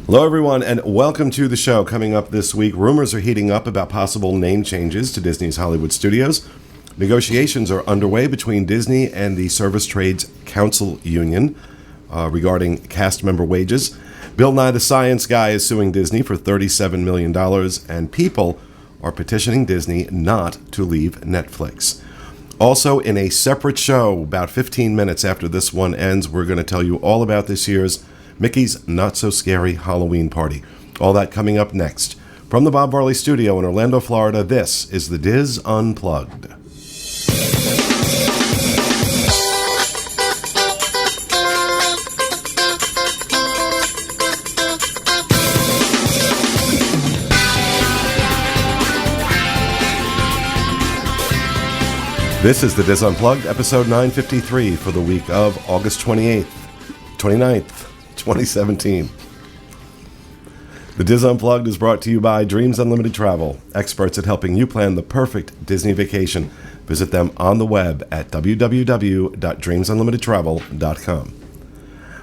Hello, everyone, and welcome to the show. Coming up this week, rumors are heating up about possible name changes to Disney's Hollywood studios. Negotiations are underway between Disney and the Service Trades Council Union regarding cast member wages. Bill Nye the Science Guy is suing Disney for $37 million, and people are petitioning Disney not to leave Netflix. Also, in a separate show, about 15 minutes after this one ends, we're going to tell you all about this year's Mickey's Not So Scary Halloween Party. All that coming up next. From the Bob Varley Studio in Orlando, Florida, this is the Diz Unplugged. This is the Diz Unplugged, episode 953 for the week of August 29th, 2017. The Diz Unplugged is brought to you by Dreams Unlimited Travel, experts at helping you plan the perfect Disney vacation. Visit them on the web at www.dreamsunlimitedtravel.com.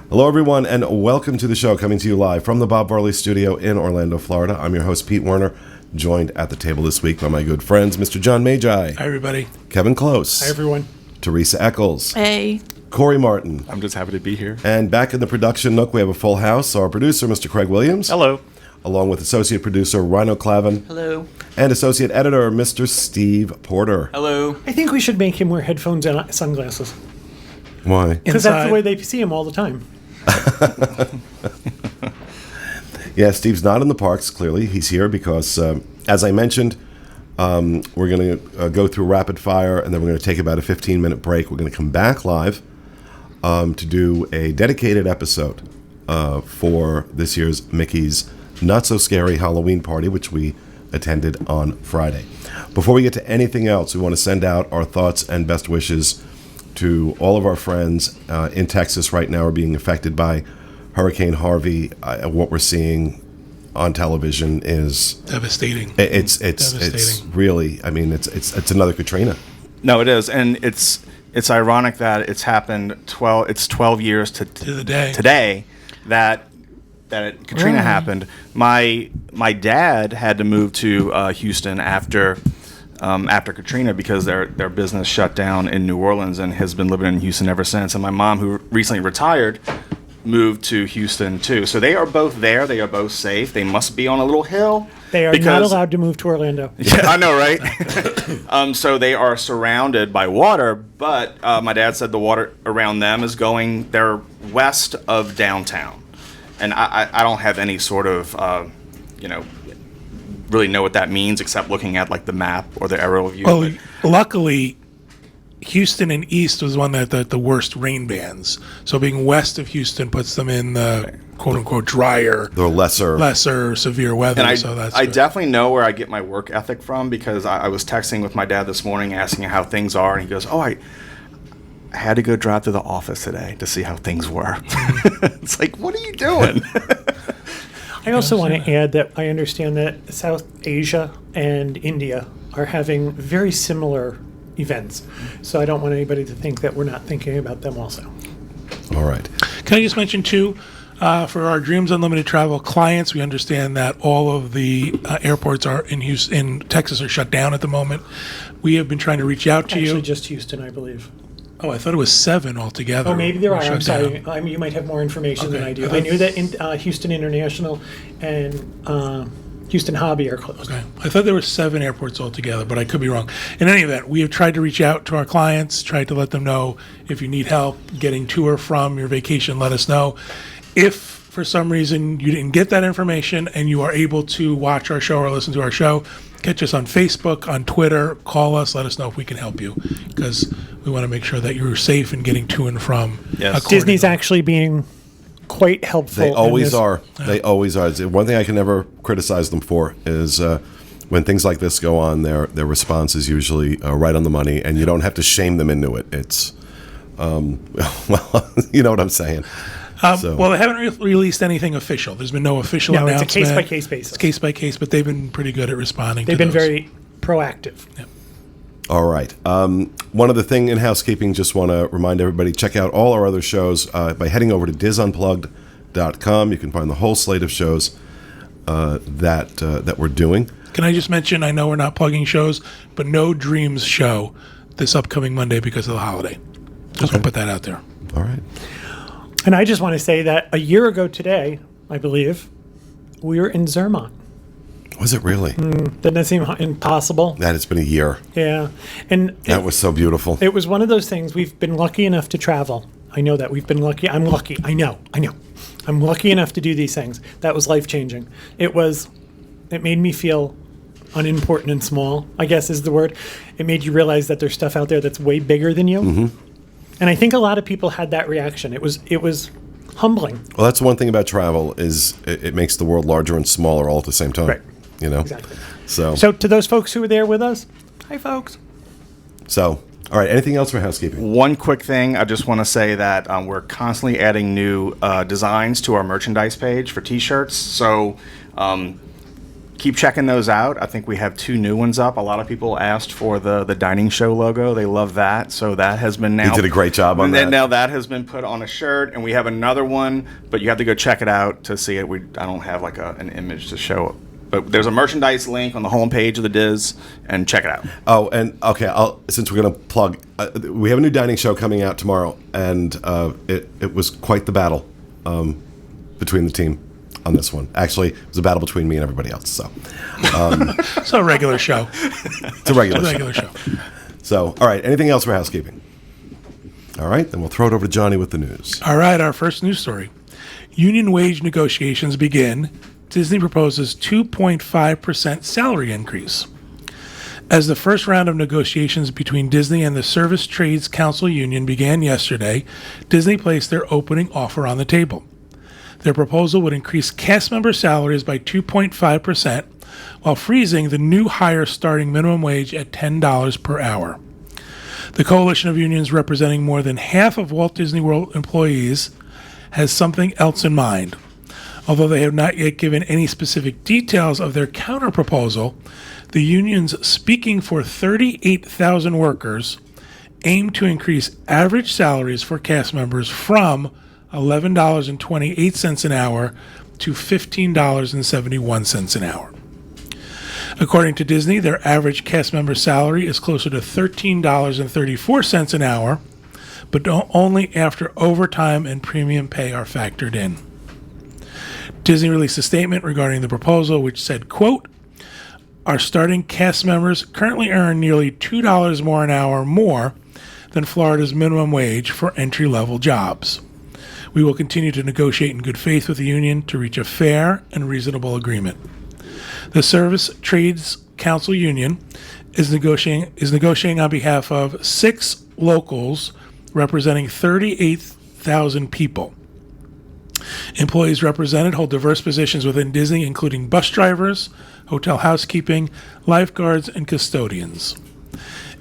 Hello, everyone, and welcome to the show, coming to you live from the Bob Varley Studio in Orlando, Florida. I'm your host, Pete Werner, joined at the table this week by my good friends, Mr. John Magi. Hi, everybody. Kevin Close. Hi, everyone. Teresa Eccles. Hey. Corey Martin. I'm just happy to be here. And back in the production nook, we have a full house. Our producer, Mr. Craig Williams. Hello. Along with associate producer, Rhino Clavin. Hello. And associate editor, Mr. Steve Porter. Hello. I think we should make him wear headphones and sunglasses. Why? Because that's the way they see him all the time. Yeah, Steve's not in the parks, clearly. He's here because, as I mentioned, we're going to go through rapid fire, and then we're going to take about a 15-minute break. We're going to come back live to do a dedicated episode for this year's Mickey's Not So Scary Halloween Party, which we attended on Friday. Before we get to anything else, we want to send out our thoughts and best wishes to all of our friends in Texas right now are being affected by Hurricane Harvey. What we're seeing on television is devastating. It's really, I mean, it's another Katrina. No, it is, and it's ironic that it's happened 12 years to the day today that Katrina happened. My dad had to move to Houston after Katrina because their business shut down in New Orleans, and has been living in Houston ever since. And my mom, who recently retired, moved to Houston too. So they are both there. They are both safe. They must be on a little hill. They are not allowed to move to Orlando. Yeah, I know, right? So they are surrounded by water, but my dad said the water around them they're west of downtown. And I don't have any sort of, really know what that means except looking at like the map or the aerial view. Well, luckily, Houston and east was one that the worst rain bands. So being west of Houston puts them in the quote unquote drier, the lesser severe weather. And I good. definitely know where I get my work ethic from, because I was texting with my dad this morning asking how things are, and he goes, I had to go drive to the office today to see how things were. It's like, what are you doing? I also want to add that I understand that South Asia and India are having very similar events. So I don't want anybody to think that we're not thinking about them also. All right. Can I just mention, too, for our Dreams Unlimited Travel clients, we understand that all of the airports are in Texas are shut down at the moment. We have been trying to reach out to you. Actually, just Houston, I believe. Oh, I thought it was 7 altogether. Oh, maybe there are. I'm shut sorry. down. You might have more information than Okay. I do. I knew that Houston International and Houston Hobby are closed. Okay. I thought there were 7 airports altogether, but I could be wrong. In any event, we have tried to reach out to our clients, tried to let them know if you need help getting to or from your vacation, let us know. If for some reason you didn't get that information and you are able to watch our show or listen to our show, catch us on Facebook, on Twitter, call us, let us know if we can help you, because we want to make sure that you're safe in getting to and from. Yes. Disney's actually being quite helpful. They always are. They always are. One thing I can never criticize them for is when things like this go on, their response is usually right on the money, and you don't have to shame them into it. It's, well, you know what I'm saying. Well, they haven't released anything official. There's been no official announcement. It's a case-by-case basis. It's case-by-case, but they've been pretty good at responding They've to been those. very proactive. Yep. All right. One other thing in housekeeping, just want to remind everybody, check out all our other shows by heading over to candlelight.com. You can find the whole slate of shows that we're doing. Can I just mention, I know we're not plugging shows, but No Dreams show this upcoming Monday because of the holiday. Just want to put that out there. All right. And I just want to say that a year ago today, I believe, we were in Zermatt. Was it really? Didn't that seem impossible? That it's been a year. Yeah. And That was so beautiful. it was one of those things. We've been lucky enough to travel. I know that we've been lucky. I'm lucky. I know. I'm lucky enough to do these things. That was life-changing. It made me feel unimportant and small, I guess is the word. It made you realize that there's stuff out there that's way bigger than you. Mm-hmm. And I think a lot of people had that reaction. It was humbling. Well, that's one thing about travel is it makes the world larger and smaller all at the same time. Right. You know? Exactly. So So to those folks who were there with us, hi, folks. all right. Anything else for housekeeping? One quick thing, I just want to say that we're constantly adding new designs to our merchandise page for T-shirts. So keep checking those out. I think we have 2 new ones up. A lot of people asked for the dining show logo. They love that. So that has been now. You did a great job on that. Now that has been put on a shirt, and we have another one, but you have to go check it out to see it. I don't have like an image to show it. But there's a merchandise link on the homepage of the Diz, and check it out. Oh, and okay, since we're going to plug, we have a new dining show coming out tomorrow, and it was quite the battle between the team on this one. Actually, it was a battle between me and everybody else. So, It's a regular show. it's a regular show. So, all right, anything else for housekeeping? All right, then we'll throw it over to Johnny with the news. All right, our first news story. Union wage negotiations begin. Disney proposes 2.5% salary increase. As the first round of negotiations between Disney and the Service Trades Council Union began yesterday, Disney placed their opening offer on the table. Their proposal would increase cast member salaries by 2.5%, while freezing the new higher starting minimum wage at $10 per hour. The coalition of unions representing more than half of Walt Disney World employees has something else in mind. Although they have not yet given any specific details of their counterproposal, the unions speaking for 38,000 workers aim to increase average salaries for cast members from $11.28 an hour to $15.71 an hour. According to Disney, their average cast member salary is closer to $13.34 an hour, but only after overtime and premium pay are factored in. Disney released a statement regarding the proposal, which said, quote, "Our starting cast members currently earn nearly $2 more an hour more than Florida's minimum wage for entry-level jobs. We will continue to negotiate in good faith with the union to reach a fair and reasonable agreement." The Service Trades Council Union is negotiating on behalf of 6 locals representing 38,000 people. Employees represented hold diverse positions within Disney, including bus drivers, hotel housekeeping, lifeguards, and custodians.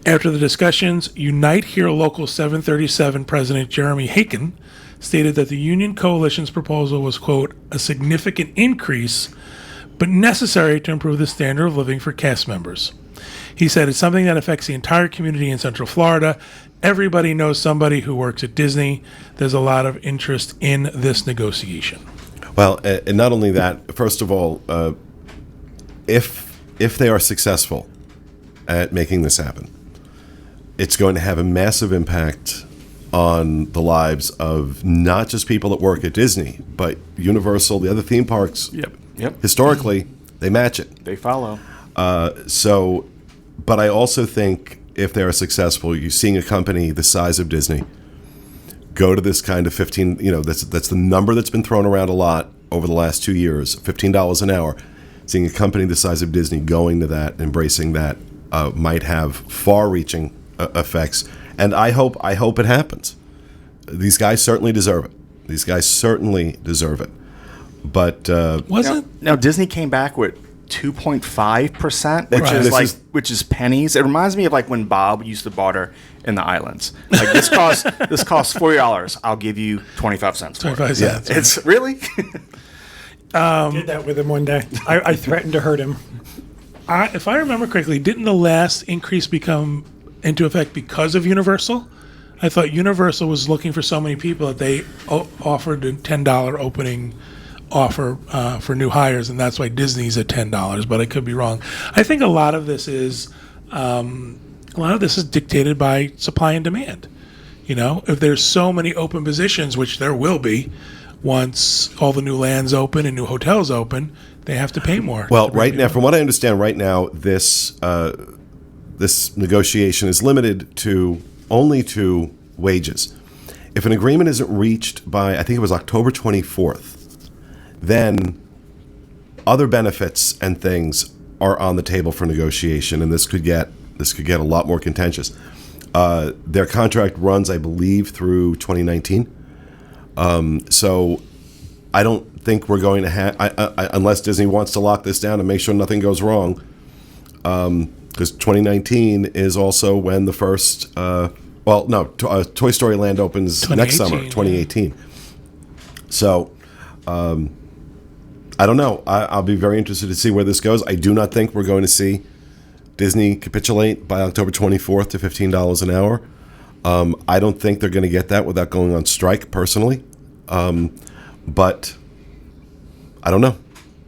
After the discussions, Unite Here Local 737 President Jeremy Haken stated that the union coalition's proposal was, quote, "a significant increase, but necessary to improve the standard of living for cast members." He said it's something that affects the entire community in Central Florida. Everybody knows somebody who works at Disney. There's a lot of interest in this negotiation. Well, and not only that, first of all, if they are successful at making this happen, it's going to have a massive impact on the lives of not just people that work at Disney, but Universal, the other theme parks. Yep. Historically, they match it. They follow. But I also think if they are successful, you're seeing a company the size of Disney go to this kind of 15, that's the number that's been thrown around a lot over the last 2 years, $15 an hour. Seeing a company the size of Disney going to that, embracing that, might have far-reaching effects. And I hope it happens. These guys certainly deserve it. But Now Disney came back with 2.5%, which is pennies. It reminds me of like when Bob used to barter in the islands. Like this costs $40. I'll give you 25 cents. 25 cents. Yeah. It's really. Did that with him one day. I threatened to hurt him. If I remember correctly, didn't the last increase become into effect because of Universal? I thought Universal was looking for so many people that they offered a $10 opening offer for new hires, and that's why Disney's at $10. But I could be wrong. I think a lot of this is dictated by supply and demand. You know, if there's so many open positions, which there will be, once all the new lands open and new hotels open, they have to pay more. Well, right now, from what I understand, right now, this negotiation is limited to only to wages. If an agreement isn't reached by, I think it was October 24th, then other benefits and things are on the table for negotiation, and this could get a lot more contentious. Their contract runs, I believe, through 2019. So I don't think we're going to have, unless Disney wants to lock this down and make sure nothing goes wrong, because 2019 is also when the first, Toy Story Land opens next summer, 2018. So I don't know. I'll be very interested to see where this goes. I do not think we're going to see Disney capitulate by October 24th to $15 an hour. I don't think they're going to get that without going on strike, personally. But I don't know.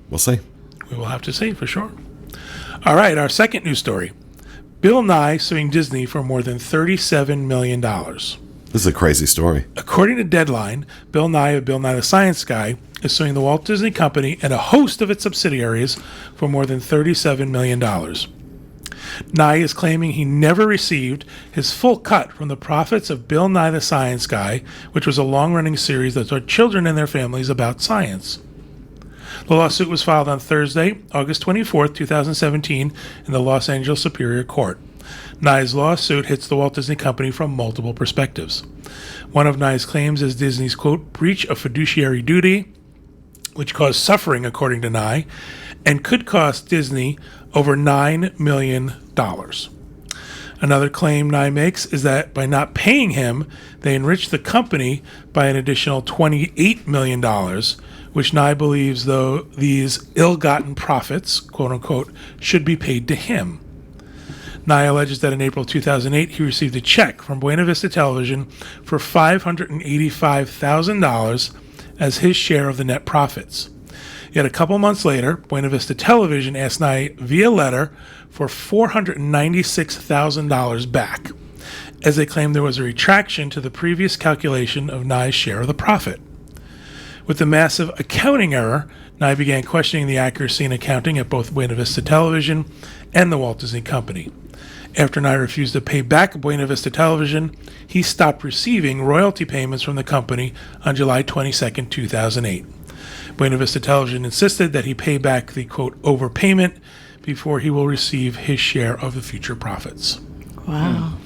We'll see. We will have to see for sure. All right, our second news story. Bill Nye suing Disney for more than $37 million. This is a crazy story. According to Deadline, Bill Nye of Bill Nye the Science Guy is suing the Walt Disney Company and a host of its subsidiaries for more than $37 million. Nye is claiming he never received his full cut from the profits of Bill Nye the Science Guy, which was a long-running series that taught children and their families about science. The lawsuit was filed on Thursday, August 24, 2017, in the Los Angeles Superior Court. Nye's lawsuit hits the Walt Disney Company from multiple perspectives. One of Nye's claims is Disney's, quote, breach of fiduciary duty, which caused suffering, according to Nye, and could cost Disney over $9 million. Another claim Nye makes is that by not paying him, they enriched the company by an additional $28 million, which Nye believes, though, these ill-gotten profits, quote-unquote, should be paid to him. Nye alleges that in April 2008, he received a check from Buena Vista Television for $585,000 as his share of the net profits. Yet a couple months later, Buena Vista Television asked Nye via letter for $496,000 back, as they claimed there was a retraction to the previous calculation of Nye's share of the profit. With the massive accounting error, Nye began questioning the accuracy in accounting at both Buena Vista Television and the Walt Disney Company. After Nye refused to pay back Buena Vista Television, he stopped receiving royalty payments from the company on July 22, 2008. Buena Vista Television insisted that he pay back the, quote, overpayment before he will receive his share of the future profits. Wow.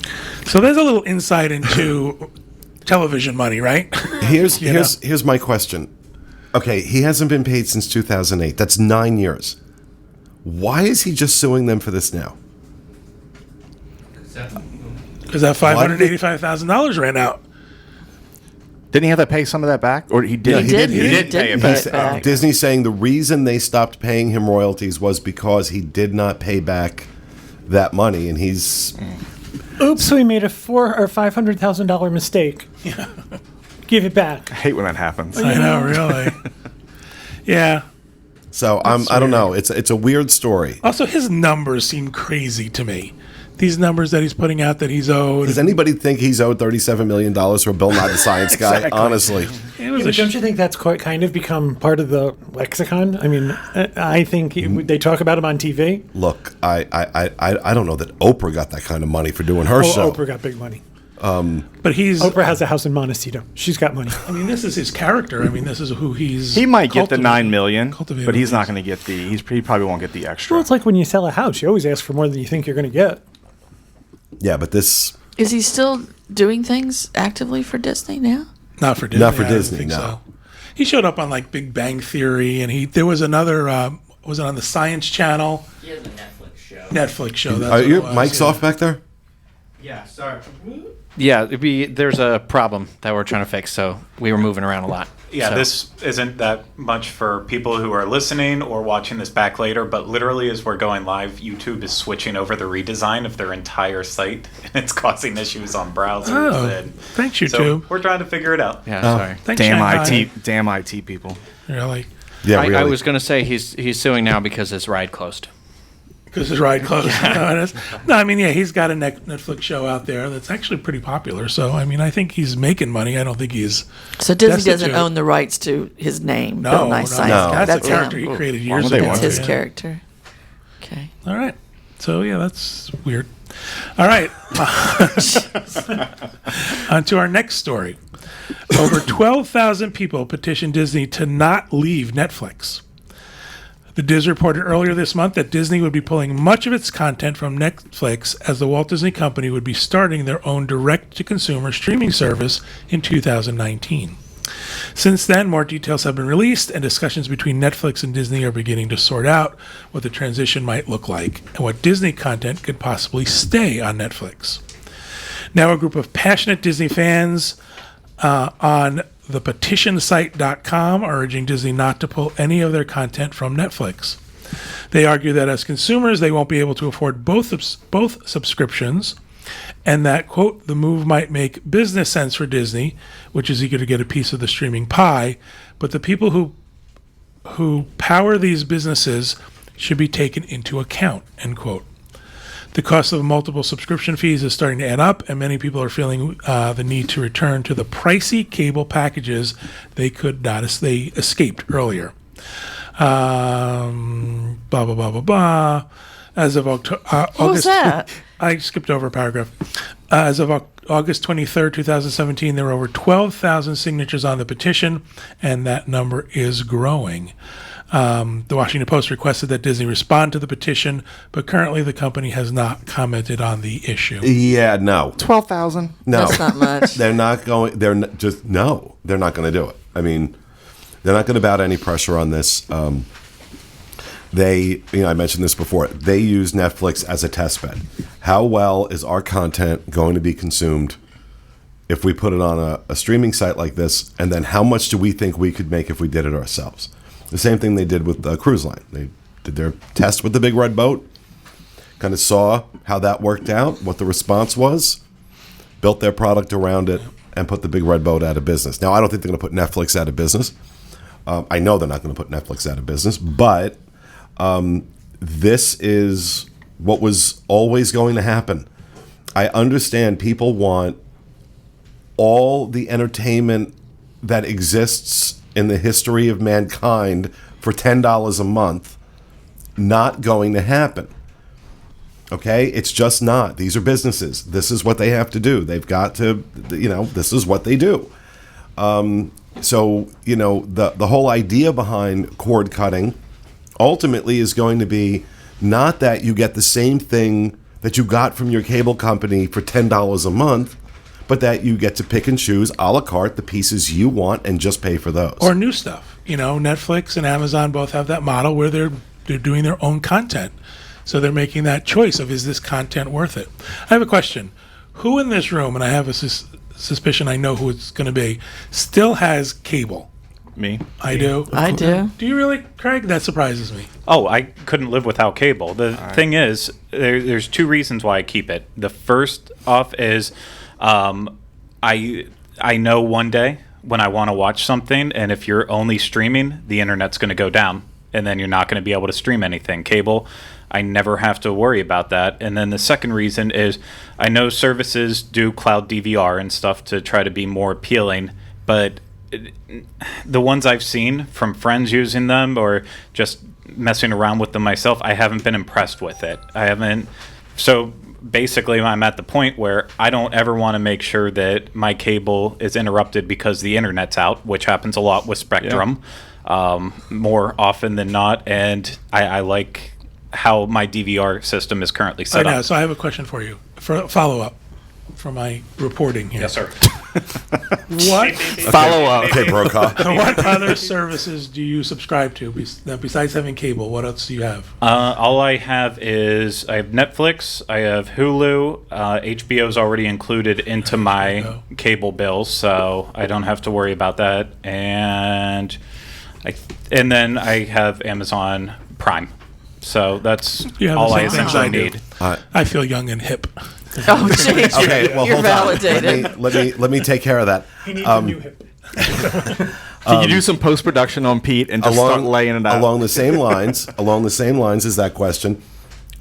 So there's a little insight into television money, right? Here's my question. Okay, he hasn't been paid since 2008. That's 9 years. Why is he just suing them for this now? Because that $585,000 ran out. Didn't he have to pay some of that back? Or he did? Yeah, he did. He did pay it pay back. it back. Disney's saying the reason they stopped paying him royalties was because he did not pay back that money, and he's... Oops, we made a $400,000 or $500,000 mistake. Yeah. Give it back. I hate when that happens. I know, really. Yeah. So I don't know. It's a weird story. Also, his numbers seem crazy to me. These numbers that he's putting out that he's owed. Does anybody think he's owed $37 million for Bill Nye the Science Guy? Exactly. Honestly. It was But don't you think that's quite kind of become part of the lexicon? I mean, I think they talk about him on TV. Look, I don't know that Oprah got that kind of money for doing her show. Oprah got big money. But he's... Oprah has a house in Montecito. She's got money. I mean, this is his character. I mean, this is who he's... He might get the $9 million, cultivated but he's not things. going to get the... He probably won't get the extra. Well, it's like when you sell a house. You always ask for more than you think you're going to get. Yeah, but this... Is he still doing things actively for Disney now? Not for Disney. Not for I don't Disney, think no. so. He showed up on like Big Bang Theory, and there was another... was it on the Science Channel? He has a Netflix show. Netflix show. That's Are what your it was, mic's yeah. off back there? Yeah, sorry. Yeah, there's a problem that we're trying to fix, so we were moving around a lot. Yeah, So- this isn't that much for people who are listening or watching this back later, but literally as we're going live, YouTube is switching over the redesign of their entire site, and it's causing issues on browsers. Oh, and thanks, so YouTube. we're trying to figure it out. Yeah, sorry. Thanks, Damn Shanghai. damn IT people. Really? Yeah, I really. was going to say he's suing now because his ride closed. Because his ride closed. No, I mean, yeah, he's got a Netflix show out there that's actually pretty popular. So, I mean, I think he's making money. I don't think he's. So Disney doesn't destitute. own the rights to his name. No, Bill Nye no, Science no. Guy. That's a him. character he created years would they ago. want That's his Yeah. character. Okay. All right. So, yeah, that's weird. All right. On to our next story. Over 12,000 people petitioned Disney to not leave Netflix. The Diz reported earlier this month that Disney would be pulling much of its content from Netflix as the Walt Disney Company would be starting their own direct-to-consumer streaming service in 2019. Since then, more details have been released, and discussions between Netflix and Disney are beginning to sort out what the transition might look like and what Disney content could possibly stay on Netflix. Now, a group of passionate Disney fans on the Petitionsite.com are urging Disney not to pull any of their content from Netflix. They argue that as consumers, they won't be able to afford both subscriptions, and that, quote, the move might make business sense for Disney, which is eager to get a piece of the streaming pie, but the people who power these businesses should be taken into account, end quote. The cost of multiple subscription fees is starting to add up, and many people are feeling the need to return to the pricey cable packages they escaped earlier. Blah, blah, blah, blah, blah. As of What was August, that? I skipped over a paragraph. As of August 23rd, 2017, there were over 12,000 signatures on the petition, and that number is growing. The Washington Post requested that Disney respond to the petition, but currently the company has not commented on the issue. Yeah, no. 12,000. No. That's not much. They're not going, they're not, just, no, they're not going to do it. I mean, they're not going to bout any pressure on this. I mentioned this before, they use Netflix as a test bed. How well is our content going to be consumed if we put it on a streaming site like this, and then how much do we think we could make if we did it ourselves? The same thing they did with the cruise line. They did their test with the Big Red Boat, kind of saw how that worked out, what the response was, built their product around it, and put the Big Red Boat out of business. Now, I don't think they're going to put Netflix out of business. I know they're not going to put Netflix out of business, but this is what was always going to happen. I understand people want all the entertainment that exists in the history of mankind for $10 a month. Not going to happen. Okay? It's just not. These are businesses. This is what they have to do. They've got to, this is what they do. So, the whole idea behind cord cutting ultimately is going to be not that you get the same thing that you got from your cable company for $10 a month, but that you get to pick and choose a la carte the pieces you want and just pay for those. Or new stuff. Netflix and Amazon both have that model where they're doing their own content. So they're making that choice of, is this content worth it? I have a question. Who in this room, and I have a suspicion I know who it's going to be, still has cable? Me. I do. I do. Do you really, Craig? That surprises me. Oh, I couldn't live without cable. The thing is, there's two reasons why I keep it. The first off is I know one day when I want to watch something, and if you're only streaming, the internet's going to go down, and then you're not going to be able to stream anything. Cable, I never have to worry about that. And then the second reason is I know services do cloud DVR and stuff to try to be more appealing, but the ones I've seen from friends using them or just messing around with them myself, I haven't been impressed with it. So basically, I'm at the point where I don't ever want to make sure that my cable is interrupted because the internet's out, which happens a lot with Spectrum, more often than not. And I like how my DVR system is currently set I know. up. So I have a question for you for follow up. for my reporting here. Yes, sir. What Follow up. Okay, Brokaw. what other services do you subscribe to besides having cable? What else do you have? All I have is I have Netflix, I have Hulu, HBO is already included into my cable bill, so I don't have to worry about that. And then I have Amazon Prime, so that's You have the all I same things essentially I do. need. I feel young and hip. Oh, jeez. Okay, well, You're hold on. validated. Let me take care of that. He needs a new hip. Can you do some post production on Pete and just start laying it out? Along the same lines as that question,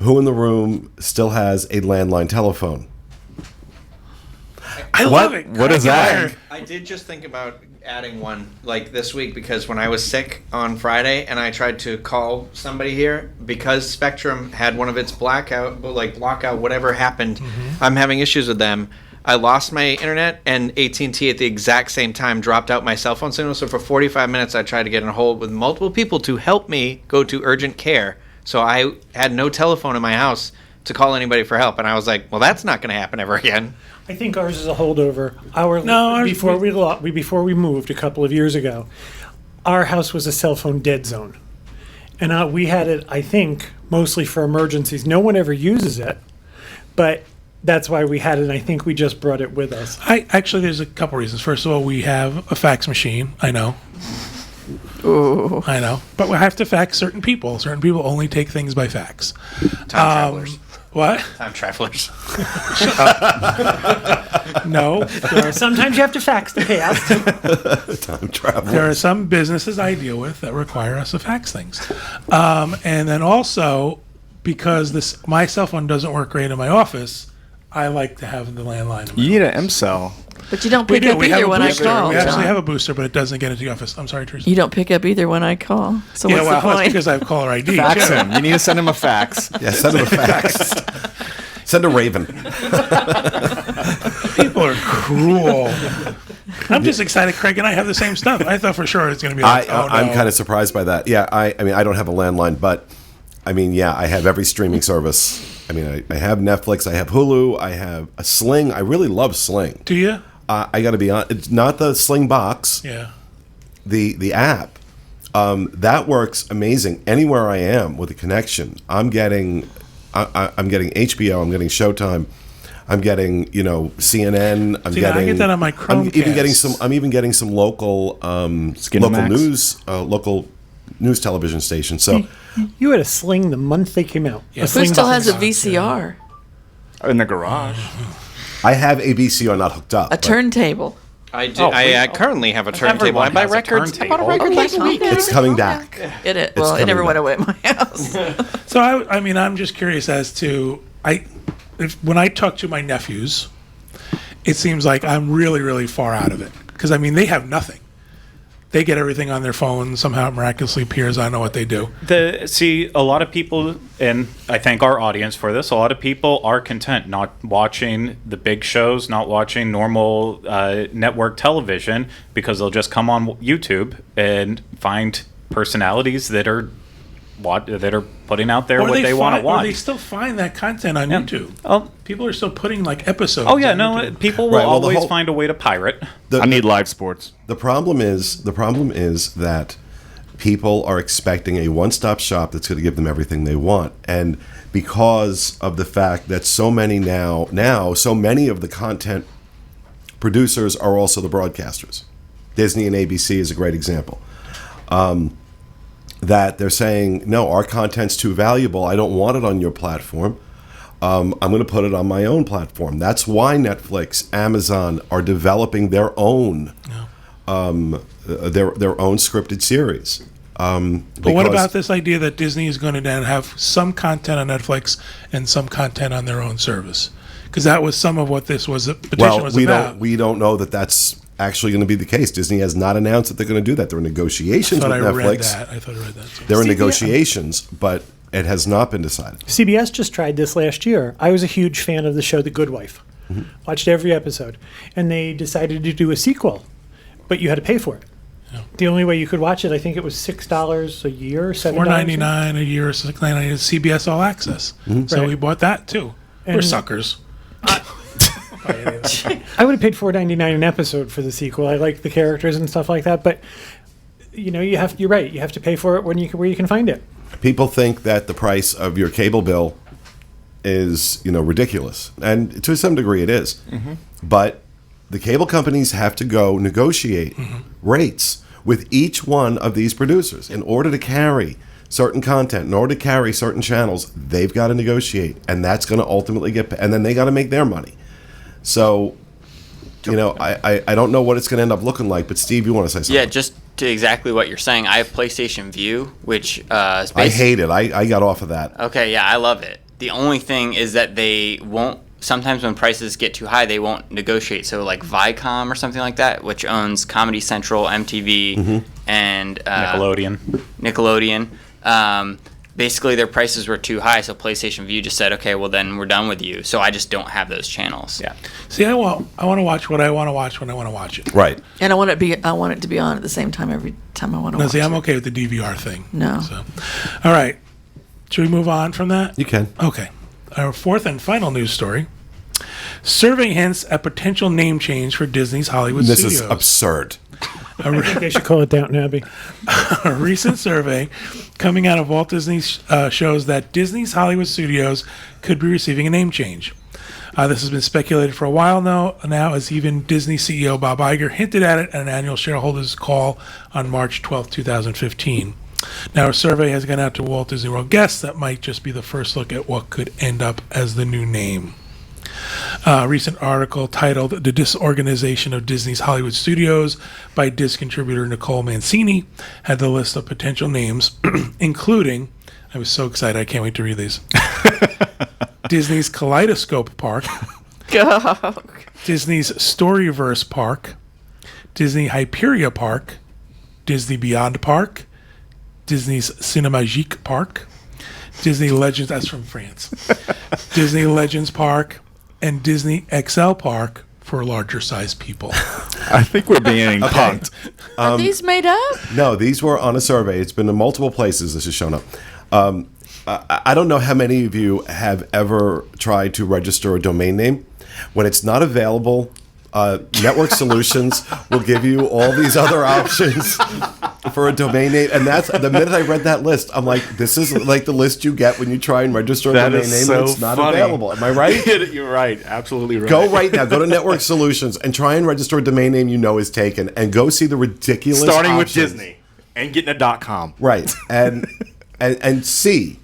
who in the room still has a landline telephone? I love it. What is that? I did just think about adding one like this week because when I was sick on Friday and I tried to call somebody here because Spectrum had one of its blackout, whatever happened. I'm having issues with them. I lost my internet and AT&T at the exact same time dropped out my cell phone signal. So for 45 minutes, I tried to get in a hold with multiple people to help me go to urgent care. So I had no telephone in my house to call anybody for help. And I was like, well, that's not going to happen ever again. I think ours is a holdover. Before we moved a couple of years ago, our house was a cell phone dead zone. And we had it, I think, mostly for emergencies. No one ever uses it, but that's why we had it, and I think we just brought it with us. There's a couple reasons. First of all, we have a fax machine. I know. Ooh. I know. But we have to fax certain people. Certain people only take things by fax. Time travelers. What? Time travelers. No. Sometimes you have to fax the payouts. Time travel. There are some businesses I deal with that require us to fax things. And then also, because my cell phone doesn't work great in my office, I like to have the landline. You need an M-cell. But you don't We pick do. up We have either a when I booster. call. We actually John. have a booster, but it doesn't get into the office. I'm sorry, Teresa. You don't pick up either when I call. So Yeah, what's well, the that's point? because I have caller ID. Fax too. him. You need to send him a fax. Yeah, send him a fax. Send a raven. People are cruel. I'm just excited Craig and I have the same stuff. I thought for sure it's going to be like, I'm kind of surprised by that. Yeah, I mean, I don't have a landline, but I mean, yeah, I have every streaming service. I mean, I have Netflix, I have Hulu, I have a Sling. I really love Sling. Do you? I got to be honest, it's not the Sling box, Yeah. the app. That works amazing anywhere I am with a connection. I'm getting HBO, I'm getting Showtime, I'm getting CNN. I get that on my Chromecast. I'm even getting some local local news television stations. So You had a Sling the month they came out. Yeah. A Who Sling still box. has a VCR? In the garage. I have a VCR not hooked up. A turntable? I do. I currently have a turntable. Everyone I buy has a records. I bought a turntable. record Okay, last week. okay. It's coming back. It coming never went back. away at my house. So I mean, I'm just curious as to when I talk to my nephews, it seems like I'm really, really far out of it because I mean they have nothing. They get everything on their phone. Somehow it miraculously appears. I don't know what they do. See, a lot of people, and I thank our audience for this, a lot of people are content not watching the big shows, not watching normal network television, because they'll just come on YouTube and find personalities that are putting out there Or what they want to Or they watch. still find that content on YouTube. Oh, People are still putting like episodes. oh yeah, on no, YouTube. people will Right, well, the always whole- find a way to pirate. I need live sports. The problem is that people are expecting a one-stop shop that's going to give them everything they want, and because of the fact that so many of the content producers are also the broadcasters. Disney and ABC is a great example. That they're saying, no, our content's too valuable. I don't want it on your platform. I'm going to put it on my own platform. That's why Netflix, Amazon are developing their own their own scripted series. But what about this idea that Disney is going to then have some content on Netflix and some content on their own service? Because that was some of what this petition was about. We don't know that that's actually going to be the case. Disney has not announced that they're going to do that. They're in negotiations with Netflix. I thought I read that. They're in negotiations, but it has not been decided. CBS just tried this last year. I was a huge fan of the show The Good Wife. Watched every episode. And they decided to do a sequel, but you had to pay for it. Yeah. The only way you could watch it, I think it was $6 a year, $7. $4.99 a year, $6.99 CBS All Access. So we bought that too. We're And- suckers. buy any of that. I would have paid $4.99 an episode for the sequel. I like the characters and stuff like that, but you're right. You have to pay for it where you can find it. People think that the price of your cable bill is, ridiculous. And to some degree it is. Mm-hmm. But the cable companies have to go negotiate rates with each one of these producers in order to carry certain content, in order to carry certain channels. They've got to negotiate, and that's going to ultimately get paid, and then they got to make their money. So, I don't know what it's going to end up looking like, but Steve, you want to say something? Yeah, just to exactly what you're saying. I have PlayStation View, which is I hate it. I got off of that. Okay, yeah, I love it. The only thing is that they won't. Sometimes when prices get too high, they won't negotiate. So like Viacom or something like that, which owns Comedy Central, MTV, and Nickelodeon. Basically, their prices were too high, so PlayStation View just said, "Okay, well then we're done with you." So I just don't have those channels. Yeah. See, I want to watch what I want to watch when I want to watch it. Right. And I want it to be on at the same time every time I want to Now, watch see, I'm it. okay with the DVR thing. No. So, all right. Should we move on from that? You can. Okay. Our fourth and final news story. Survey hints at potential name change for Disney's Hollywood This Studios. is absurd. I think they should call it Downton Abbey. A recent survey coming out of Walt Disney shows that Disney's Hollywood Studios could be receiving a name change. This has been speculated for a while now, as even Disney CEO Bob Iger hinted at it at an annual shareholders call on March 12, 2015. Now, a survey has gone out to Walt Disney World guests that might just be the first look at what could end up as the new name. A recent article titled The Disorganization of Disney's Hollywood Studios by Diz contributor Nicole Mancini had the list of potential names, including, I was so excited, I can't wait to read these, Disney's Kaleidoscope Park, Disney's Storyverse Park, Disney Hyperia Park, Disney Beyond Park, Disney's Cinemagique Park, Disney Legends, that's from France, Disney Legends Park, and Disney XL Park for larger sized people. I think we're being punked. Are these made up? No, these were on a survey. It's been in multiple places this has shown up. I don't know how many of you have ever tried to register a domain name. When it's not available, Network Solutions will give you all these other options for a domain name. And that's the minute I read that list, I'm like, this is like the list you get when you try and register a domain name so and it's not funny. available. Am I right? You're right. Absolutely right. Go right now. Go to Network Solutions and try and register a domain name you know is taken, and go see the ridiculous Starting with options. Disney and getting a .com. Right. And see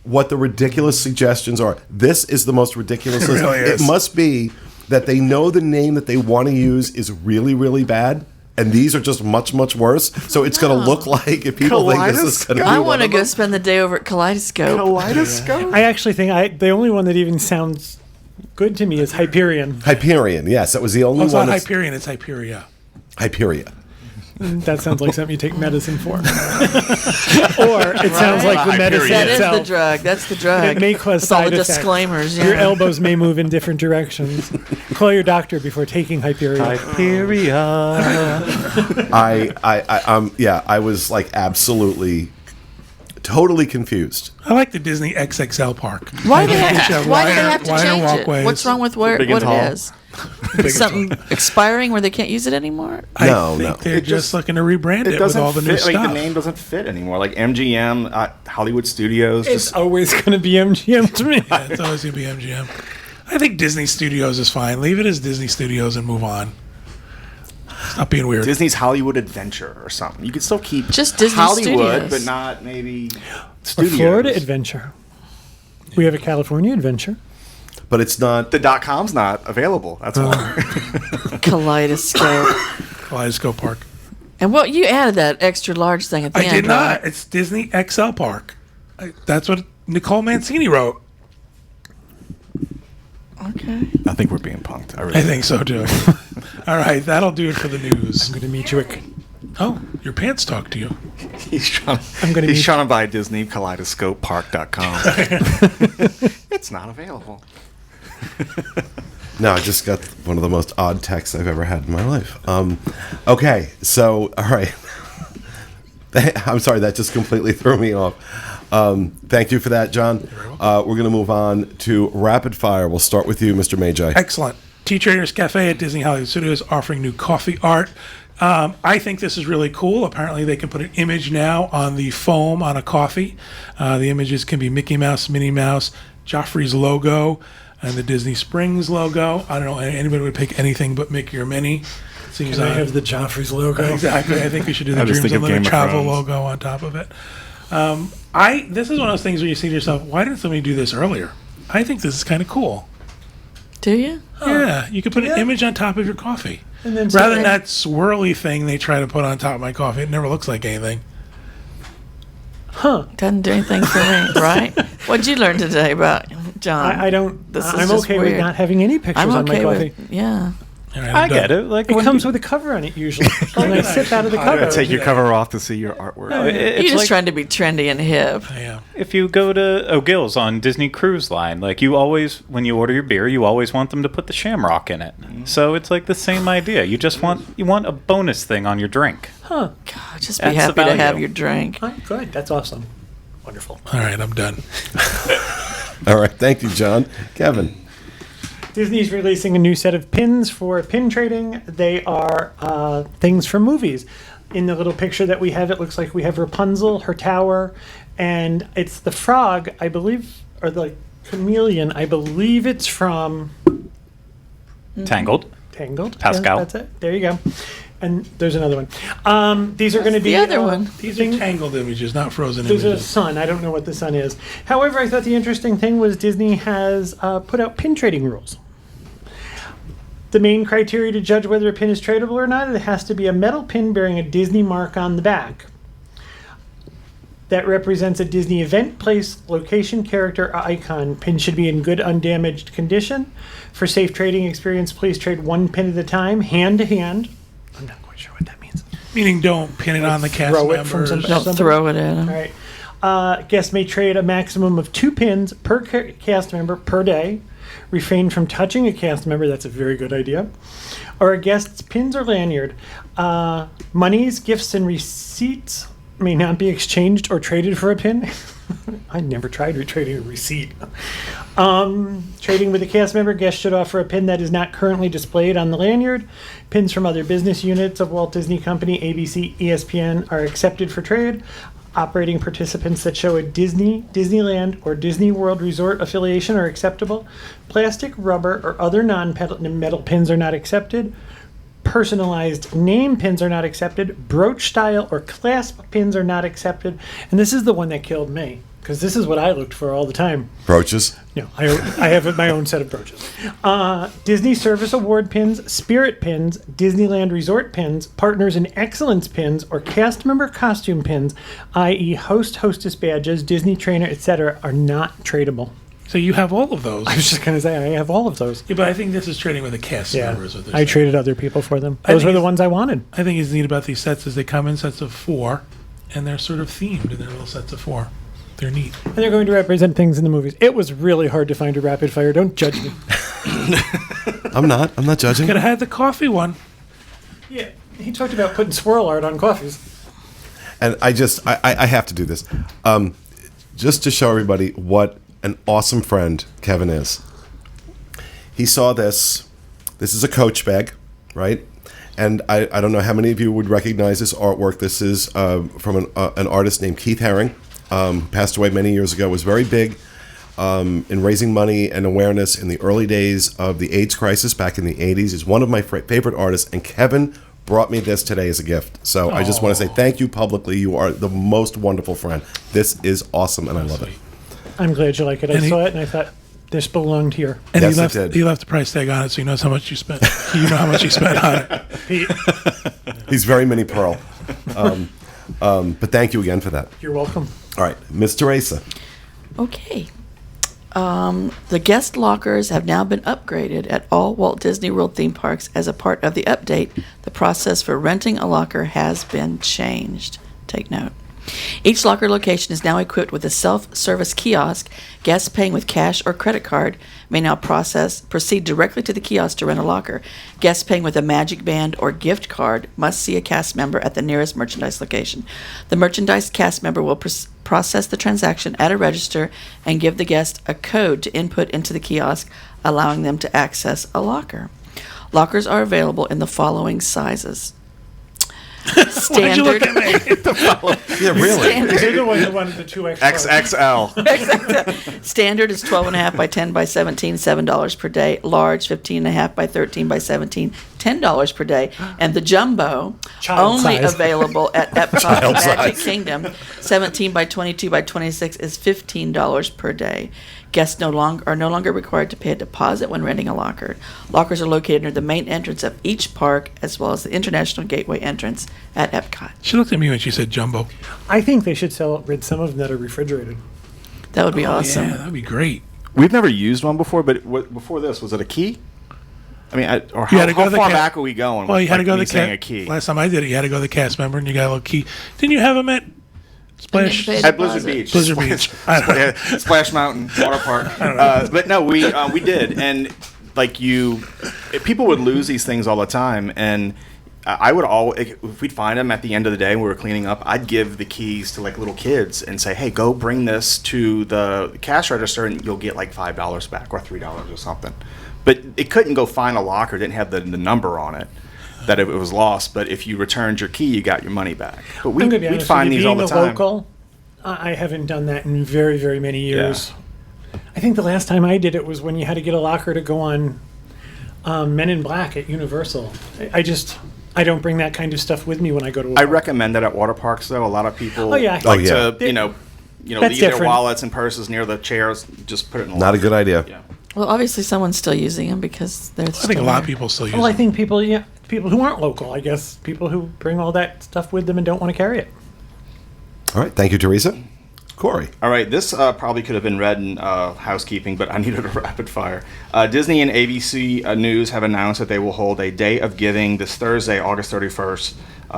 what the ridiculous suggestions are. This is the most ridiculous list. really is. It must be that they know the name that they want to use is really, really bad, and these are just much, much worse. So it's going to look like, if people think this is going to be I one want to of go them. spend the day over at Kaleidoscope. Kaleidoscope? I actually think the only one that even sounds good to me is Hyperion. Hyperion, yes, that was the only It's one. not that's- Hyperion, it's Hyperia. Hyperia. That sounds like something you take medicine for. Or it sounds like the medicine That is itself. the drug. That's the drug. It may cause With all side the effects. disclaimers. Your Yeah. elbows may move in different directions. Call your doctor before taking Hyperion. I was like absolutely, totally confused. I like the Disney XXL Park. Why do they They have should to, have why do they wider- have to wider change walkways. it? What's wrong with what Big it and tall. is? Something expiring where they can't use it anymore? No, I think no. they're just looking to rebrand it with doesn't all the new fit, stuff. Like, the name doesn't fit anymore. Like MGM, Hollywood Studios. It's Just always going to be MGM to me. Yeah, it's always going to be MGM. I think Disney Studios is fine. Leave it as Disney Studios and move on. Stop being weird. Disney's Hollywood Adventure or something. You could still keep Just Disney Hollywood, Studios. but not maybe Or Studios. Florida Adventure. We have a California Adventure. But it's not. The .com's not available. That's why. Kaleidoscope. Kaleidoscope Park. And what you added that extra large thing at the I end. did right? not. It's Disney XL Park. That's what Nicole Mancini wrote. Okay. I think we're being punked. I think so too. All right, that'll do it for the news. I'm going to meet you at Oh, your pants talk to you. He's trying. I'm gonna He's meet- trying to buy Disney KaleidoscopePark.com. It's not available. No, I just got one of the most odd texts I've ever had in my life. Okay, so, all right. I'm sorry, that just completely threw me off. Thank you for that, John. We're going to move on to Rapid Fire. We'll start with you, Mr. Magi. Excellent. Tea Traders Cafe at Disney Hollywood Studios offering new coffee art. I think this is really cool. Apparently, they can put an image now on the foam on a coffee. The images can be Mickey Mouse, Minnie Mouse, Joffrey's logo, and the Disney Springs logo. I don't know, anybody would pick anything but Mickey or Minnie. Seems Can I have the Joffrey's logo? Exactly. I think we should do the I was Dreams thinking Unlimited Game of Travel Thrones. logo on top of it. This is one of those things where you see to yourself, why didn't somebody do this earlier? I think this is kind of cool. Do you? Yeah, you could put an image on top of your coffee. And then Rather than that swirly thing they try to put on top of my coffee. It never looks like anything. Doesn't do anything for me, right? What'd you learn today about John? I don't. This is I'm just okay with weird. not having any pictures I'm on my okay coffee. with, yeah. All right, I I'm get done. it. Like It when comes with a cover on it usually, and I sip out of the cover. Take your cover off to see your artwork. You're it's just like trying to be trendy and hip. Yeah. if you go to O'Gill's on Disney Cruise Line, like you always, when you order your beer, you always want them to put the Shamrock in it. So it's like the same idea. You just want a bonus thing on your drink. God, just be That's happy the to have value. your drink. Oh, good. That's awesome. Wonderful. All right, I'm done. All right, thank you, John. Kevin. Disney's releasing a new set of pins for pin trading. They are things from movies. In the little picture that we have, it looks like we have Rapunzel, her tower, and it's the frog, I believe, or the chameleon. I believe it's from Tangled. Tangled. Pascal. Yeah, that's it. There you go. And there's another one. These are going to be the other one. These are tangled images, not frozen There's a images. sun. I don't know what the sun is. However, I thought the interesting thing was Disney has put out pin trading rules. The main criteria to judge whether a pin is tradable or not, it has to be a metal pin bearing a Disney mark on the back that represents a Disney event, place, location, character, or icon. Pin should be in good, undamaged condition. For safe trading experience, please trade one pin at a time, hand to hand. I'm not quite sure what that means. Meaning don't pin it on the cast throw it from members. some- Don't Something- throw it at them. All right. Guests may trade a maximum of 2 pins per cast member per day. Refrain from touching a cast member. That's a very good idea. Or a guest's pins or lanyard. Monies, gifts, and receipts may not be exchanged or traded for a pin. I never tried trading a receipt. Trading with a cast member, guests should offer a pin that is not currently displayed on the lanyard. Pins from other business units of Walt Disney Company, ABC, ESPN are accepted for trade. Operating participants that show a Disney, Disneyland, or Disney World Resort affiliation are acceptable. Plastic, rubber, or other non-metal pins are not accepted. Personalized name pins are not accepted. Brooch style or clasp pins are not accepted. And this is the one that killed me, because this is what I looked for all the time. Brooches. No, I have my own set of brooches. Disney Service Award pins, Spirit pins, Disneyland Resort pins, Partners in Excellence pins, or cast member costume pins, i.e. host, hostess badges, Disney trainer, etc., are not tradable. So you have all of those. I was just going to say, I have all of those. Yeah, but I think this is trading with the cast Yeah, members. What they're I saying. traded other people for them. I Those think were the it's- ones I wanted. I think it's neat about these sets is they come in sets of 4, and they're sort of themed in their little sets of 4. They're neat. And they're going to represent things in the movies. It was really hard to find a rapid fire. Don't judge me. I'm not judging. Could have had the coffee one. Yeah, he talked about putting swirl art on coffees. And I have to do this. Just to show everybody what an awesome friend Kevin is. He saw this. This is a Coach bag, right? And I don't know how many of you would recognize this artwork. This is from an artist named Keith Haring, passed away many years ago, was very big in raising money and awareness in the early days of the AIDS crisis back in the 80s. He's one of my favorite artists, and Kevin brought me this today as a gift. So I just want to say thank you publicly. You are the most wonderful friend. This is awesome, and I love it. I'm glad you like it. I And he- saw it and I thought, this belonged here. And Yes, he it did. he left the price tag on it, so he knows how much you spent. You know how much you spent on it. Pete, He's very mini pearl. But thank you again for that. you're welcome. All right, Miss Teresa. Okay. The guest lockers have now been upgraded at all Walt Disney World theme parks. As a part of the update, the process for renting a locker has been changed. Take note. Each locker location is now equipped with a self-service kiosk. Guests paying with cash or credit card may now proceed directly to the kiosk to rent a locker. Guests paying with a Magic Band or gift card must see a cast member at the nearest merchandise location. The merchandise cast member will process the transaction at a register, and give the guest a code to input into the kiosk, allowing them to access a locker. Lockers are available in the following sizes. Why'd you look at me? Yeah, really. You're the one who wanted the 2X. XXL. Standard is 12.5 by 10 by 17, $7 per day. Large, 15.5 by 13 by 17, $10 per day. And the jumbo, Child only size. available at Epcot Child Magic size. Kingdom, 17 by 22 by 26 is $15 per day. Guests are no longer required to pay a deposit when renting a locker. Lockers are located near the main entrance of each park, as well as the International Gateway entrance at Epcot. She looked at me when she said jumbo. I think they should rid some of them that are refrigerated. That would be awesome. Yeah, that'd be great. We've never used one before, but before this, was it a key? I mean, or You how, had to go how to the far ca- back are we going? Well, you with, had to like, go to me the saying a key. Last time I did it, you had to go to the cast member and you got a little key. Didn't you have them at Splash? And then At Blizzard Deposit. Beach. Blizzard Beach. I don't know. Yeah, Splash Mountain Water Park. But no, we did, and like people would lose these things all the time, and I would if we'd find them at the end of the day when we were cleaning up, I'd give the keys to like little kids and say, "Hey, go bring this to the cash register, and you'll get like $5 back or $3 or something." But it couldn't go find a locker; didn't have the number on it that it was lost. But if you returned your key, you got your money back. But I'm going to be we'd honest find with you, these all being the a time. local, I haven't done that in very, very many years. I think the last time I did it was when you had to get a locker to go on Men in Black at Universal. I don't bring that kind of stuff with me when I go to a I park. recommend it at water parks, though. A lot of people Oh, yeah. like Oh, yeah. to, leave That's their different. wallets and purses near the chairs. Just put it in the Not a locker. good idea. Yeah. Well, obviously someone's still using them because they're I think a lot of people still use Well, I them. think people who aren't local, I guess, people who bring all that stuff with them and don't want to carry it. All right. Thank you, Teresa. Corey. All right, this probably could have been read in housekeeping, but I needed a rapid fire. Disney and ABC News have announced that they will hold a Day of Giving this Thursday, August 31st,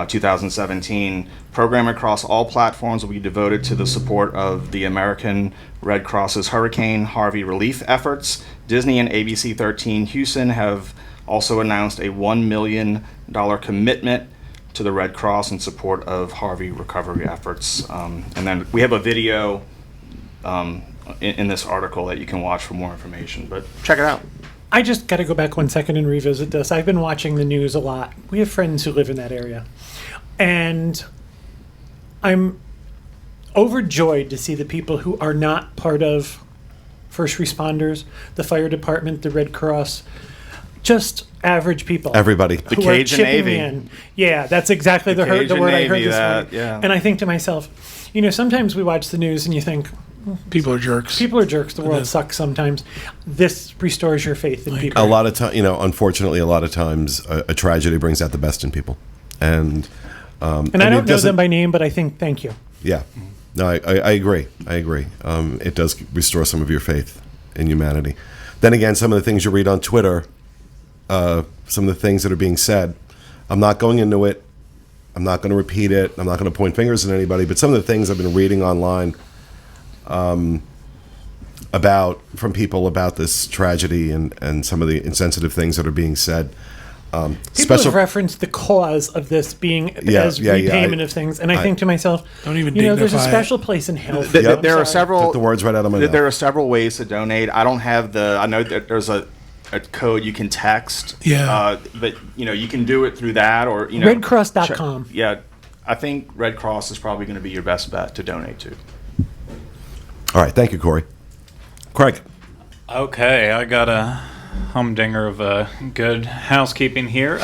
2017. Program across all platforms will be devoted to the support of the American Red Cross's Hurricane Harvey relief efforts. Disney and ABC 13 Houston have also announced a $1 million commitment to the Red Cross in support of Harvey recovery efforts. And then we have a video in this article that you can watch for more information, but check it out. I just got to go back 1 second and revisit this. I've been watching the news a lot. We have friends who live in that area. And I'm overjoyed to see the people who are not part of first responders, the fire department, the Red Cross, just average people. Everybody. who are Cajun chipping Navy. in. Yeah, that's exactly the Cajun word I heard Navy, this that, morning. yeah. And I think to myself, sometimes we watch the news and you think, People are jerks. people are jerks, the world then- sucks sometimes. This restores your faith in people. A lot of time, unfortunately, a lot of times a tragedy brings out the best in people. And And I mean, don't it know doesn't- them by name, but I think thank you. Yeah. No, I agree. I agree. It does restore some of your faith in humanity. Then again, some of the things you read on Twitter, some of the things that are being said, I'm not going into it. I'm not going to repeat it. I'm not going to point fingers at anybody. But some of the things I've been reading online from people about this tragedy and some of the insensitive things that are being said. People have referenced the cause of this being as repayment of things, and I think to myself, Don't even there's a dignify it. special place in hell. for Th- you. I'm there are sorry. several. Took the words right out of my mouth. There are several ways to donate. I don't have I know that there's a code you can text. Yeah. But you can do it through that or Redcross.com. Yeah, I think Red Cross is probably going to be your best bet to donate to. All right. Thank you, Corey. Craig. Okay, I got a humdinger of good housekeeping here.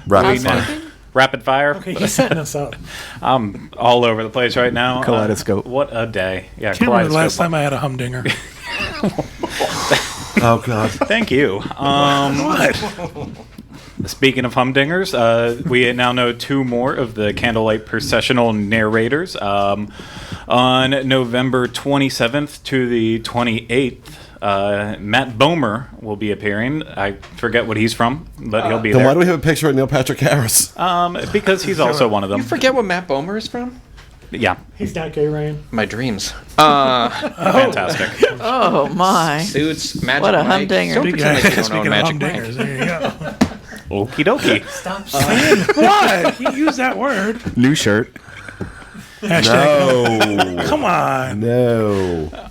Rapid fire. Rapid fire. Okay, he's setting us up. I'm all over the place right now. Kaleidoscope. What a day. Yeah, Can't remember the last kaleidoscope. time I had a humdinger. Oh, God. Thank you. Speaking of humdingers, we now know 2 more of the Candlelight Processional narrators. On November 27th to the 28th, Matt Bomer will be appearing. I forget what he's from, but he'll be Then why do there. we have a picture of Neil Patrick Harris? Because he's also one of them. You forget what Matt Bomer is from? Yeah, He's not gay, Ryan. My dreams. fantastic. Oh, my. Suits, Magic What a Mike. humdinger. Don't pretend like you don't know Speaking of Magic Mike. humdingers, there you go. Okie dokie. Stop saying What? You use that word. New shirt. Hashtag. No. Come on. No.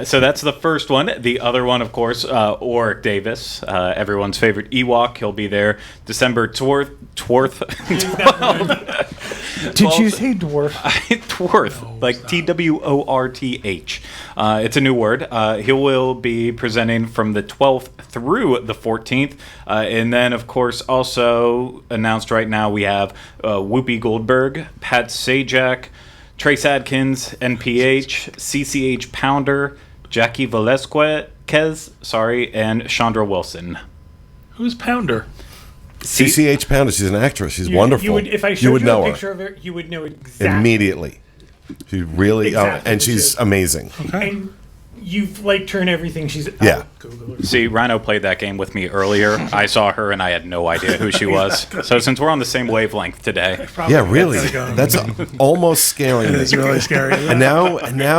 So that's the first one. The other one, of course, Oric Davis, everyone's favorite Ewok. He'll be there December 12th. Did you say dwarf? Tworth, like Tworth. It's a new word. He will be presenting from the 12th through the 14th. And then, of course, also announced right now, we have Whoopi Goldberg, Pat Sajak, Trace Adkins, NPH, CCH Pounder, Jackie Velasquez, and Chandra Wilson. Who's Pounder? CCH Pounder. She's an actress. She's wonderful. If I showed you know a her picture of her, you would know exactly. immediately. She's really, Exactly and who she's she is. amazing. And you've liked her in everything she's. Yeah. Google her. See, Rhino played that game with me earlier. I saw her and I had no idea who she was. So since we're on the same wavelength today, Probably Yeah, really. gotta go. That's almost scaring It me. is really scary. And now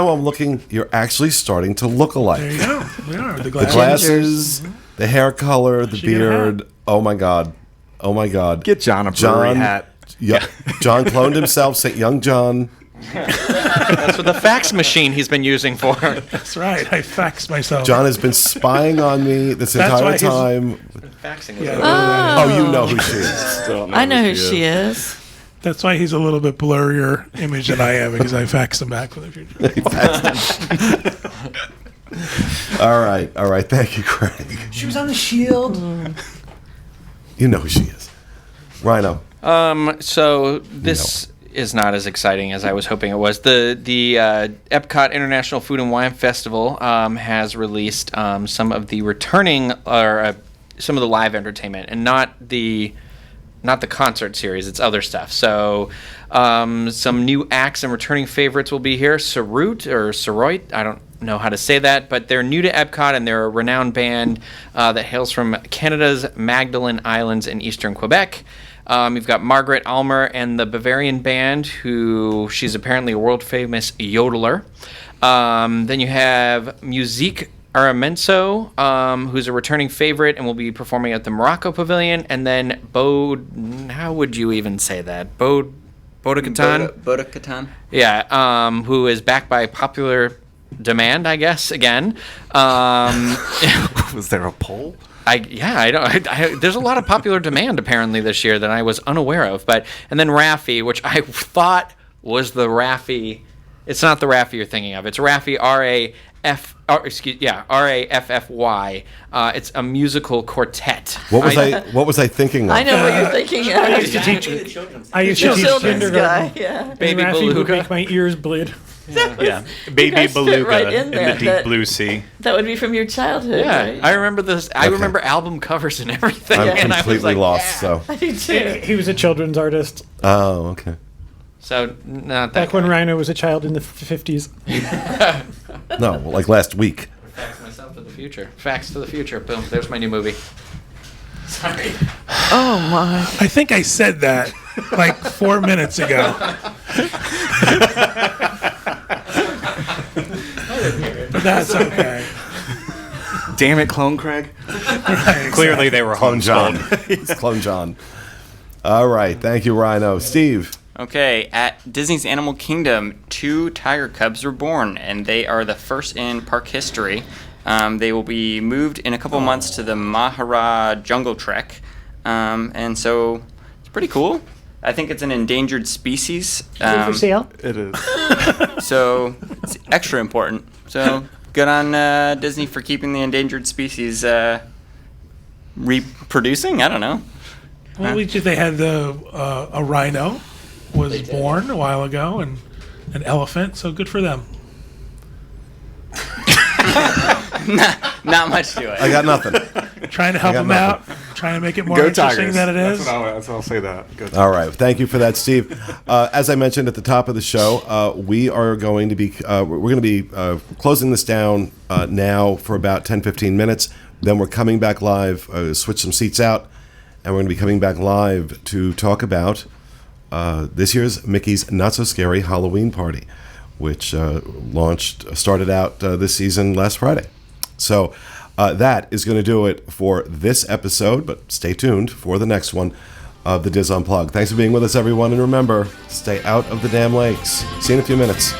I'm looking. You're actually starting to look There alike. you go. We are. The The glasses. glasses, the hair color, the She get a beard. Oh my god. Oh my god. Get John a brewery hat. Yeah. John cloned himself. Saint Young John. That's what the fax machine he's been using for. That's right. I faxed myself. John has been spying on me this That's entire why his- time. Faxing Yeah. Oh, you know who she is. I know who she is. That's why he's a little bit blurrier image than I am, because I faxed him back for the future. All right. Thank you, Craig. She was on the Shield. You know who she is. Rhino. So this is not as exciting as I was hoping it was. The Epcot International Food and Wine Festival has released some of the returning or some of the live entertainment, and not the concert series. It's other stuff. So some new acts and returning favorites will be here. Saroit, I don't know how to say that, but they're new to Epcot, and they're a renowned band that hails from Canada's Magdalen Islands in eastern Quebec. You've got Margaret Almer and the Bavarian Band, who she's apparently a world-famous yodeler. Then you have Musique Aramenso, who's a returning favorite and will be performing at the Morocco Pavilion. And then how would you even say that? Bodakatan? Bodakatan. Yeah, who is backed by popular demand, I guess, again. Was there a poll? There's a lot of popular demand apparently this year that I was unaware of. And then Raffi, which I thought was the Raffi. It's not the Raffi you're thinking of. It's Raffi, Raffy. It's a musical quartet. What was I thinking of? I know what you're thinking of. I used to teach Children's kindergarten. guy, yeah. Baby And Raffi would Beluga. make my ears bleed. yeah, Baby guys fit Beluga right in in there. the deep That- blue sea. That would be from your childhood, Yeah, right? I remember this. I Okay. remember album covers and everything. I'm and I was completely like, lost. yeah. So. I do too. He was a children's artist Oh, okay. So not that. back when guy. Rhino was a child in the 50s. No, like last week. Fax myself to the future. Facts to the future. Boom. There's my new movie. Sorry. Oh my. I think I said that like 4 minutes ago. But that's okay. Damn it, Clone Craig. Clearly, they were Clone John. homeschooled. It's Clone John. All right. Thank you, Rhino. Steve. Okay, at Disney's Animal Kingdom, 2 tiger cubs were born, and they are the first in park history. They will be moved in a couple months to the Mahara Jungle Trek, and so it's pretty cool. I think it's an endangered species, for sale? It is. so it's extra important. So good on Disney for keeping the endangered species reproducing. I don't know. Well, at least they had a rhino was born a while ago, and an elephant, so good for them. Not much to it. I got nothing. Trying to help got them nothing. out, trying to make it more Go interesting Tigers. than it is. That's what I'll say that. Go Tigers. All right. Thank you for that, Steve. As I mentioned at the top of the show, we are going to be closing this down now for about 10-15 minutes. Then we're coming back live, switch some seats out, and we're going to be coming back live to talk about this year's Mickey's Not So Scary Halloween Party, which started out this season last Friday. So that is going to do it for this episode, but stay tuned for the next one. of the Diz Unplugged. Thanks for being with us, everyone, and remember, stay out of the damn lakes. See you in a few minutes.